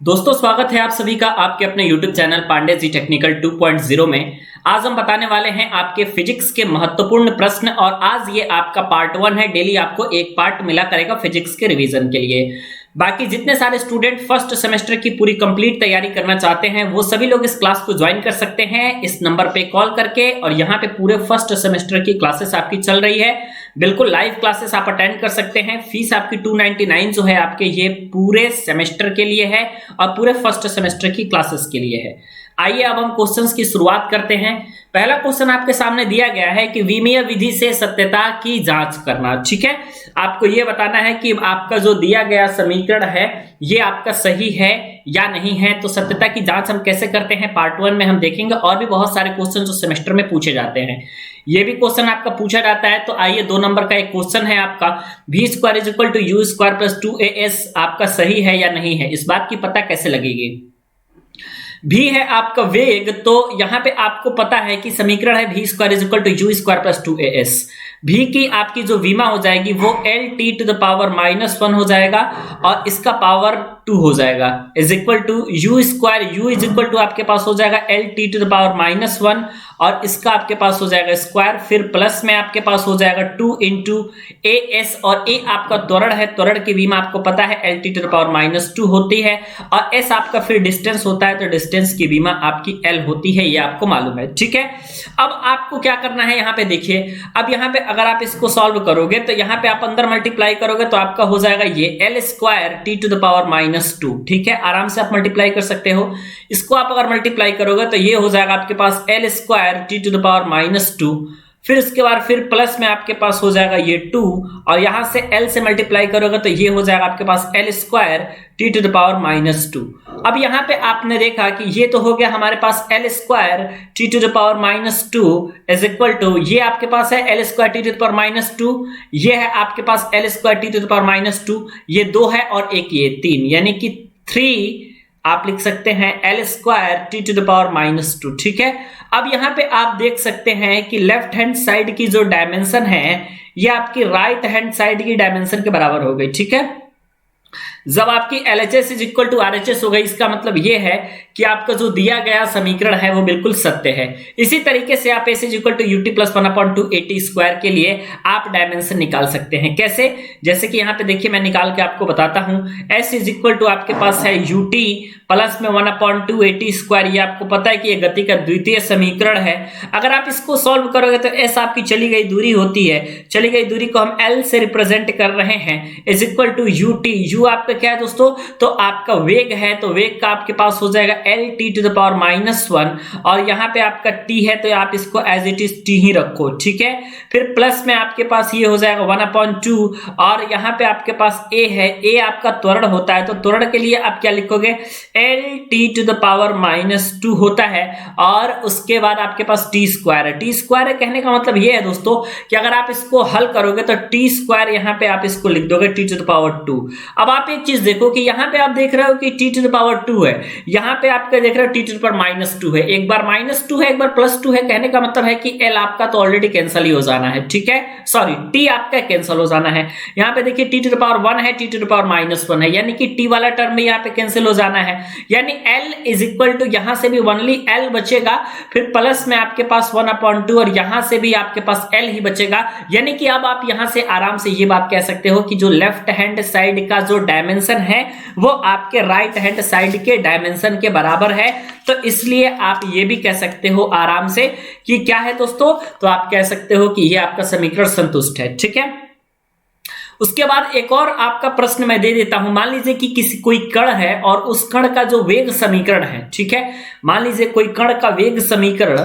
दोस्तों स्वागत है आप सभी का आपके अपने YouTube channel Pandey ji technical 2.0 में। आज हम बताने वाले हैं आपके फिजिक्स के महत्वपूर्ण प्रश्न और आज ये आपका पार्ट 1 है। डेली आपको एक पार्ट मिला करेगा फिजिक्स के रिवीजन के लिए। बाकी जितने सारे स्टूडेंट फर्स्ट सेमेस्टर की पूरी कंप्लीट तैयारी करना चाहते हैं वो सभी लोग इस क्लास को ज्वाइन कर सकते हैं इस नंबर पे कॉल करके। और यहाँ पे पूरे फर्स्ट सेमेस्टर की क्लासेस आपकी चल रही है, बिल्कुल लाइव क्लासेस आप अटेंड कर सकते हैं। फीस आपकी 299 जो है आपके ये पूरे सेमेस्टर के लिए है और पूरे फर्स्ट सेमेस्टर की क्लासेस के लिए है। आइए अब हम क्वेश्चंस की शुरुआत करते हैं। पहला क्वेश्चन आपके सामने दिया गया है कि विमीय विधि से सत्यता की जांच करना। ठीक है, आपको यह बताना है कि आपका जो दिया गया समीकरण है ये आपका सही है या नहीं है। तो सत्यता की जांच हम कैसे करते हैं पार्ट 1 में हम देखेंगे। और भी बहुत सारे क्वेश्चन जो सेमेस्टर में पूछे जाते हैं ये भी क्वेश्चन आपका पूछा जाता है। तो आइए 2 नंबर का एक क्वेश्चन है आपका, v² = u² + 2as आपका सही है या नहीं है। इस बात की पता कैसे लगेगी। भी है आपका वेग, तो यहां पे आपको पता है कि समीकरण है v² = u² + 2as। भी की आपकी जो विमा हो जाएगी वो Lt⁻⁻1 हो जाएगा और इसका पावर 2 हो जाएगा = u²। आपके पास हो जाएगा Lt⁻⁻1 और इसका आपके पास हो जाएगा स्क्वायर, फिर प्लस में आपके पास हो जाएगा 2 × as और a आपका त्वरण है। त्वरण की विमा आपको पता है Lt⁻2 होती है और s आपका फिर डिस्टेंस होता है, तो डिस्टेंस की विमा आपकी l होती है, ये आपको मालूम है। ठीक है, अब आपको क्या करना है यहाँ पे देखिए। अब यहाँ पे अगर आप इसको सॉल्व करोगे तो यहाँ पे आप अंदर मल्टीप्लाई करोगे तो आपका हो जाएगा ये l² T⁻²। ठीक है, आराम से आप मल्टीप्लाई कर सकते हो। इसको आप अगर मल्टीप्लाई करोगे तो ये हो जाएगा आपके पास l² T⁻²। फिर इसके बाद फिर प्लस में आपके पास हो जाएगा ये 2 और यहां से l से मल्टीप्लाई करोगे तो ये हो जाएगा आपके पास l² T⁻²। अब यहां पे आपने देखा कि ये तो हो गया हमारे पास l² T⁻², ये आपके पास है l² T⁻², ये है आपके पास l² T⁻², ये 2 है और एक ये 3, यानी कि 3 आप लिख सकते हैं l² T⁻²। ठीक है, अब यहां पे आप देख सकते हैं कि लेफ्ट हैंड साइड की जो डायमेंशन है ये आपकी राइट हैंड साइड की डायमेंशन के बराबर हो गई। ठीक है, जब आपकी LHS = RHS हो गई इसका मतलब यह है कि आपका जो दिया गया समीकरण है वो बिल्कुल सत्य है। इसी तरीके से आप S = UT + 1/2AT² के लिए आप डायमेंशन निकाल सकते हैं। कैसे, जैसे कि यहाँ पे देखिए मैं निकाल के आपको बताता हूं। S = आपके पास है UT प्लस में 1/2AT²। ये आपको पता है कि ये गति का द्वितीय समीकरण है। अगर आप इसको सॉल्व करोगे तो S आपकी चली गई दूरी होती है, चली गई दूरी को हम L से रिप्रेजेंट कर रहे हैं = UT। U आपका क्या है दोस्तों, तो आपका वेग है, तो वेग का आपके पास हो जाएगा Lt⁻⁻1 और यहाँ पे आपका T है तो आप इसको एज इट इज T ही रखो। ठीक है, फिर प्लस में आपके पास ये हो जाएगा 1/2 और यहाँ पे आपके पास A है, A आपका त्वरण होता है, तो त्वरण के लिए आप क्या लिखोगे Lt⁻2 होता है और उसके बाद आपके पास T² है। T² है कहने का मतलब ये है दोस्तों कि अगर आप इसको हल करोगे तो T² यहाँ पे आप इसको लिख दोगे T⁻²। अब आप एक चीज देखो कि यहाँ पे आप देख रहे हो कि T⁻2 है, यहाँ पे आपका देख रहे हो T⁻2 है, एक बार -2 है एक बार +2 है। कहने का मतलब है कि L आपका तो ऑलरेडी कैंसिल ही हो जाना है। ठीक है, सॉरी T आपका कैंसिल हो जाना है। यहाँ पे देखिए T⁻1 है, T⁻1 है, यानी कि T वाला टर्म भी यहाँ पे कैंसिल हो जाना है, यानी L = यहाँ से भी ओनली L बचेगा, फिर प्लस में आपके पास 1/2 और यहाँ से भी आपके पास L ही बचेगा। यानी कि अब आप यहाँ से आराम से ये बात कह सकते हो कि जो लेफ्ट हैंड साइड का जो डायमेंशन है वो आपके राइट हैंड साइड के डायमेंशन के बराबर है। तो इसलिए आप ये भी कह सकते हो आराम से कि क्या है दोस्तों, तो आप कह सकते हो कि ये आपका समीकरण संतुष्ट है। ठीक है, उसके बाद एक और आपका प्रश्न मैं दे देता हूं। मान लीजिए कि कोई कण है और उस कण का जो वेग समीकरण है, ठीक है, मान लीजिए कोई कण का वेग समीकरण,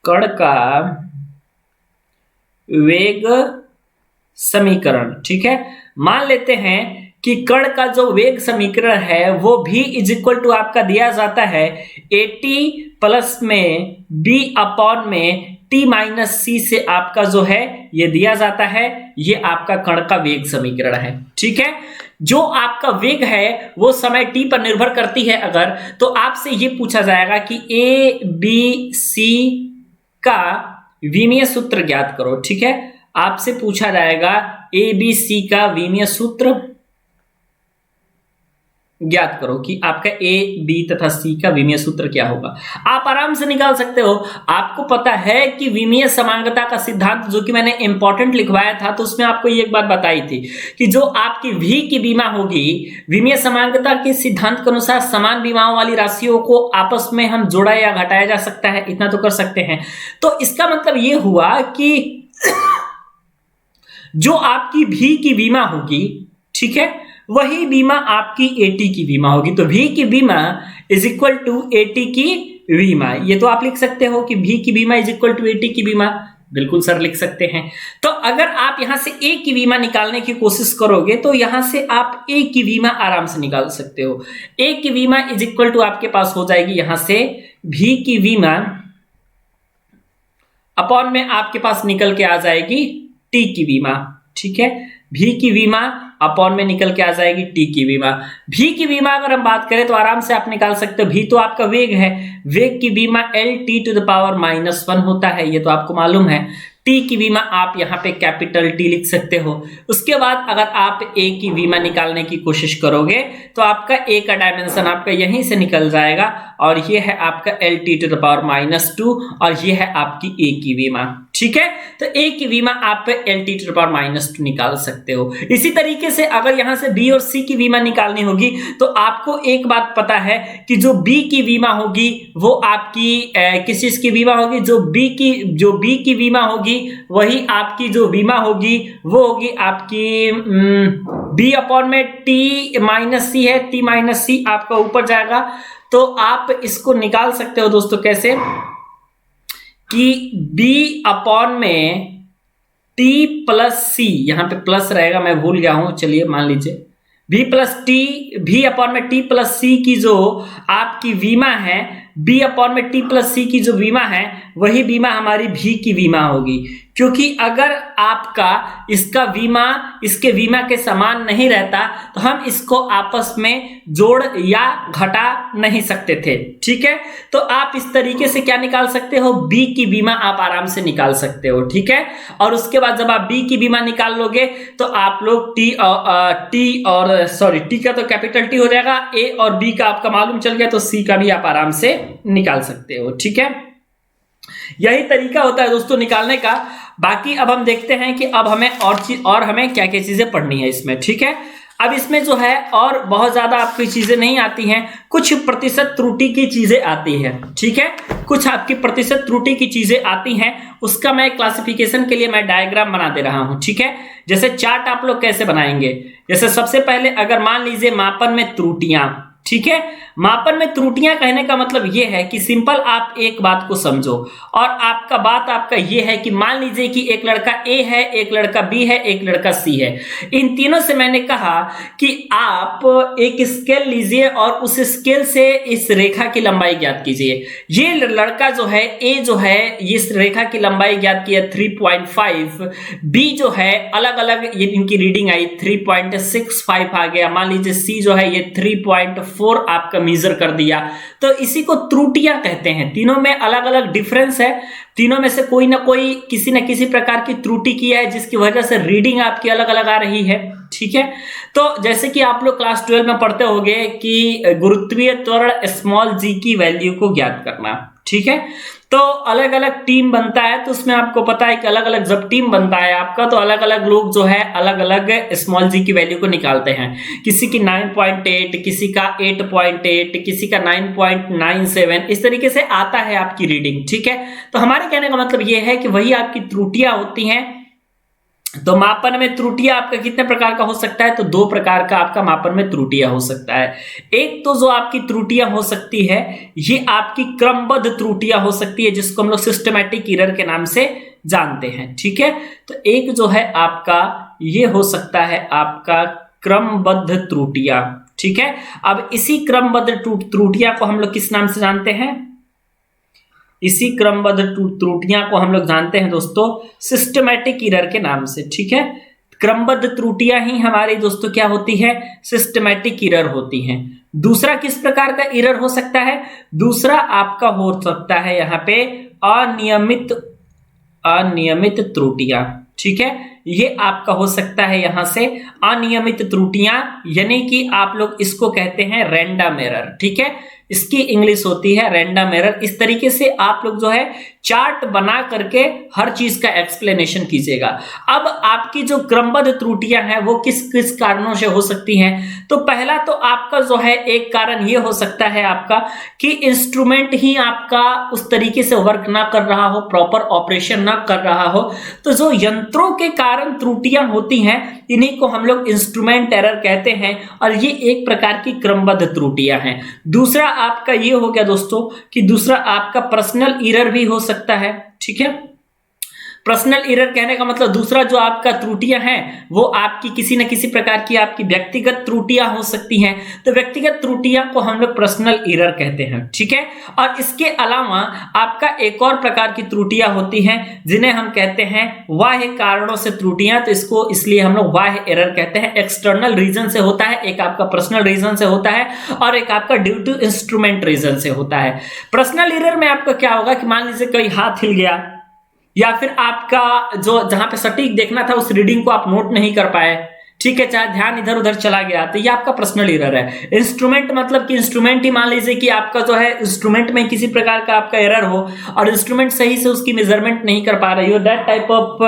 कण का वेग समीकरण, ठीक है, मान लेते हैं कि कण का जो वेग समीकरण है वो v = आपका दिया जाता है AT प्लस में B/में T-c से आपका जो है ये दिया जाता है। ये आपका कण का वेग समीकरण है। ठीक है, जो आपका वेग है वो समय t पर निर्भर करती है अगर, तो आपसे ये पूछा जाएगा कि ABC का विमीय सूत्र ज्ञात करो। ठीक है, आपसे पूछा जाएगा ABC का विमीय सूत्र ज्ञात करो कि आपका ए बी तथा सी का विमीय सूत्र क्या होगा। आप आराम से निकाल सकते हो। आपको पता है कि विमीय समांगता का सिद्धांत जो कि मैंने इंपॉर्टेंट लिखवाया था, तो उसमें आपको एक बात बताई थी कि जो आपकी वी की विमा होगी, विमीय समांगता के सिद्धांत के अनुसार समान विमाओं वाली राशियों को आपस में हम जोड़ा या घटाया जा सकता है, इतना तो कर सकते हैं। तो इसका मतलब ये हुआ कि जो आपकी भी की विमा होगी, ठीक है, वही बीमा आपकी एटी की बीमा होगी। तो भी की बीमा इज इक्वल टू एटी की बीमा। ये तो आप लिख सकते हो कि भी की बीमा इज इक्वल टू एटी की बीमा, बिल्कुल सर लिख सकते हैं। तो अगर आप यहां से ए की बीमा निकालने की कोशिश करोगे तो यहां से आप ए की बीमा आराम से निकाल सकते हो। ए की बीमा इज इक्वल टू आपके पास हो जाएगी यहां से भी की बीमा अपॉन में आपके पास निकल के आ जाएगी टी की बीमा, ठीक है। भी की बीमा अपॉन में निकल के आ जाएगी टी की बीमा। भी की बीमा अगर हम बात करें तो आराम से आप निकाल सकते हो। भी तो आपका वेग है, वेग की बीमा L T to the power -1 होता है, ये तो आपको मालूम है। टी की बीमा आप यहाँ पे कैपिटल टी लिख सकते हो। उसके बाद अगर आप ए की बीमा निकालने की कोशिश करोगे तो आपका ए का डायमेंशन आपका यहीं से निकल जाएगा और ये है आपका L T to the power -2 और ये है आपकी ए की बीमा, ठीक है। तो ए की बीमा आप L T to the power -2 निकाल सकते हो। इसी तरीके से अगर यहां से बी और सी की बीमा निकालनी होगी तो आपको एक बात पता है कि जो बी की बीमा होगी वो आपकी किस चीज की बीमा होगी, जो बी की बीमा होगी वही आपकी जो बीमा होगी वो होगी आपकी बी अपॉन में टी माइनस सी है, टी माइनस सी आपका ऊपर जाएगा। तो आप इसको निकाल सकते हो दोस्तों कैसे कि b अपॉन में t प्लस सी, यहां पे प्लस रहेगा, मैं भूल गया हूं, चलिए मान लीजिए b प्लस टी, भी अपॉन में t प्लस सी की जो आपकी बीमा है, b अपॉन में t प्लस सी की जो बीमा है वही बीमा हमारी भी की बीमा होगी। क्योंकि अगर आपका इसका बीमा इसके बीमा के समान नहीं रहता तो हम इसको आपस में जोड़ या घटा नहीं सकते थे, ठीक है। तो आप इस तरीके से क्या निकाल सकते हो, बी की बीमा आप आराम से निकाल सकते हो, ठीक है। और उसके बाद जब आप बी की बीमा निकाल लोगे तो आप लोग टी का तो कैपिटल टी हो जाएगा, ए और बी का आपका मालूम चल गया तो सी का भी आप आराम से निकाल सकते हो, ठीक है। यही तरीका होता है दोस्तों निकालने का। बाकी अब हम देखते हैं कि अब हमें और हमें क्या क्या चीजें पढ़नी है इसमें, ठीक है। अब इसमें जो है और बहुत ज्यादा आपकी चीजें नहीं आती हैं, कुछ प्रतिशत त्रुटि की चीजें आती है, ठीक है। कुछ आपकी प्रतिशत त्रुटि की चीजें आती हैं, उसका मैं क्लासिफिकेशन के लिए मैं डायग्राम बना दे रहा हूं, ठीक है। जैसे चार्ट आप लोग कैसे बनाएंगे, जैसे सबसे पहले अगर मान लीजिए मापन में त्रुटियां, ठीक है। मापन में त्रुटियां कहने का मतलब यह है कि सिंपल आप एक बात को समझो और आपका यह है कि मान लीजिए कि एक लड़का ए है, एक लड़का बी है, एक लड़का सी है। इन तीनों से मैंने कहा कि आप एक स्केल लीजिए और उस स्केल से इस रेखा की लंबाई ज्ञात कीजिए। ये लड़का जो है ए जो है इस रेखा की लंबाई ज्ञात की है 3.5, बी जो है अलग अलग इनकी रीडिंग आई 3.65 आ गया, मान लीजिए सी जो है ये 3.4 आपका मेजर कर दिया। तो इसी को त्रुटियां कहते हैं। तीनों में अलग अलग डिफरेंस है, तीनों में से कोई ना कोई किसी न किसी प्रकार की त्रुटि किया है जिसकी वजह से रीडिंग आपकी अलग अलग आ रही है, ठीक है। तो जैसे कि आप लोग क्लास 12 में पढ़ते होंगे कि गुरुत्वीय त्वरण स्मॉल जी की वैल्यू को ज्ञात करना, ठीक है। तो अलग अलग टीम बनता है तो उसमें आपको पता है कि अलग अलग जब टीम बनता है आपका तो अलग अलग लोग जो है अलग अलग स्मॉल जी की वैल्यू को निकालते हैं। किसी की 9.8, किसी का 8.8, किसी का 9.97, इस तरीके से आता है आपकी रीडिंग, ठीक है। तो हमारे कहने का मतलब यह है कि वही आपकी त्रुटियां होती हैं। तो मापन में त्रुटियां आपका कितने प्रकार का हो सकता है, तो 2 प्रकार का आपका मापन में त्रुटियां हो सकता है। एक तो जो आपकी त्रुटियां हो सकती है ये आपकी क्रमबद्ध त्रुटियां हो सकती है जिसको हम लोग सिस्टमैटिक एरर के नाम से जानते हैं, ठीक है। तो एक जो है आपका ये हो सकता है आपका क्रमबद्ध त्रुटियां, ठीक है। अब इसी क्रमबद्ध त्रुटियां को हम लोग किस नाम से जानते हैं, इसी क्रमबद्ध त्रुटियां को हम लोग जानते हैं दोस्तों सिस्टमैटिक एरर के नाम से, ठीक है। क्रमबद्ध त्रुटियां ही हमारी दोस्तों क्या होती है, सिस्टमैटिक एरर होती हैं। दूसरा किस प्रकार का एरर हो सकता है, दूसरा आपका हो सकता है यहाँ पे अनियमित त्रुटियां, ठीक है। ये आपका हो सकता है यहां से अनियमित त्रुटियां, यानी कि आप लोग इसको कहते हैं रैंडम एरर। ठीक है, इसकी इंग्लिश होती है रैंडम एरर। इस तरीके से आप लोग जो है चार्ट बना करके हर चीज का एक्सप्लेनेशन कीजिएगा। अब आपकी जो क्रमबद्ध त्रुटियां हैं वो किस किस कारणों से हो सकती हैं, तो पहला तो आपका जो है एक कारण ये हो सकता है आपका कि इंस्ट्रूमेंट ही आपका उस तरीके से वर्क ना कर रहा हो, प्रॉपर ऑपरेशन ना कर रहा हो। तो जो यंत्रों के कारण त्रुटियां होती हैं इन्हीं को हम लोग इंस्ट्रूमेंट एरर कहते हैं, और ये एक प्रकार की क्रमबद्ध त्रुटियां हैं। दूसरा आपका ये हो गया दोस्तों कि दूसरा आपका पर्सनल एरर भी हो सकता है। ठीक है, पर्सनल एरर कहने का मतलब दूसरा जो आपका त्रुटियां हैं वो आपकी किसी न किसी प्रकार की आपकी व्यक्तिगत त्रुटियां हो सकती हैं, तो व्यक्तिगत त्रुटियां को हम लोग पर्सनल एरर कहते हैं। ठीक है, और इसके अलावा आपका एक और प्रकार की त्रुटियां होती हैं जिन्हें हम कहते हैं बाह्य कारणों से त्रुटियां, तो इसको इसलिए हम लोग बाह्य एरर कहते हैं। एक्सटर्नल रीजन से होता है, एक आपका पर्सनल रीजन से होता है और एक आपका ड्यू टू इंस्ट्रूमेंट रीजन से होता है। पर्सनल एरर में आपका क्या होगा कि मान लीजिए कोई हाथ हिल गया या फिर आपका जो जहां पे सटीक देखना था उस रीडिंग को आप नोट नहीं कर पाए, ठीक है, चाहे ध्यान इधर उधर चला गया, तो ये आपका पर्सनल एरर है। इंस्ट्रूमेंट मतलब कि इंस्ट्रूमेंट ही मान लीजिए कि आपका जो है इंस्ट्रूमेंट में किसी प्रकार का आपका एरर हो और इंस्ट्रूमेंट सही से उसकी मेजरमेंट नहीं कर पा रही हो, that type of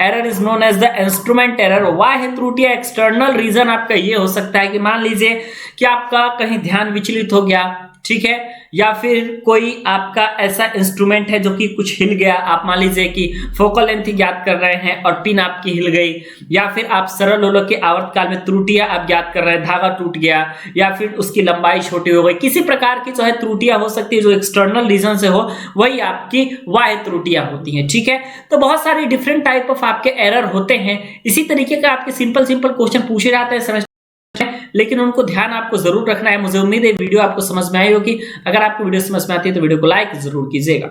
error is known as the instrument error. बाह्य त्रुटि एक्सटर्नल रीजन आपका ये हो सकता है कि मान लीजिए कि आपका कहीं ध्यान विचलित हो गया, ठीक है, या फिर कोई आपका ऐसा इंस्ट्रूमेंट है जो कि कुछ हिल गया, आप मान लीजिए कि फोकल लेंथ ज्ञात कर रहे हैं और पिन आपकी हिल गई, या फिर आप सरल लोलक के आवर्तकाल में त्रुटियां आप ज्ञात कर रहे हैं, धागा टूट गया या फिर उसकी लंबाई छोटी हो गई, किसी प्रकार की जो है त्रुटियां हो सकती है जो एक्सटर्नल रीजन से हो, वही आपकी बाह्य त्रुटियां होती हैं। ठीक है, तो बहुत सारी डिफरेंट टाइप ऑफ आपके एरर होते हैं। इसी तरीके का आपके सिंपल सिंपल क्वेश्चन पूछे जाते हैं लेकिन उनको ध्यान आपको जरूर रखना है। मुझे उम्मीद है वीडियो आपको समझ में आई होगी। अगर आपको वीडियो समझ में आती है तो वीडियो को लाइक जरूर कीजिएगा।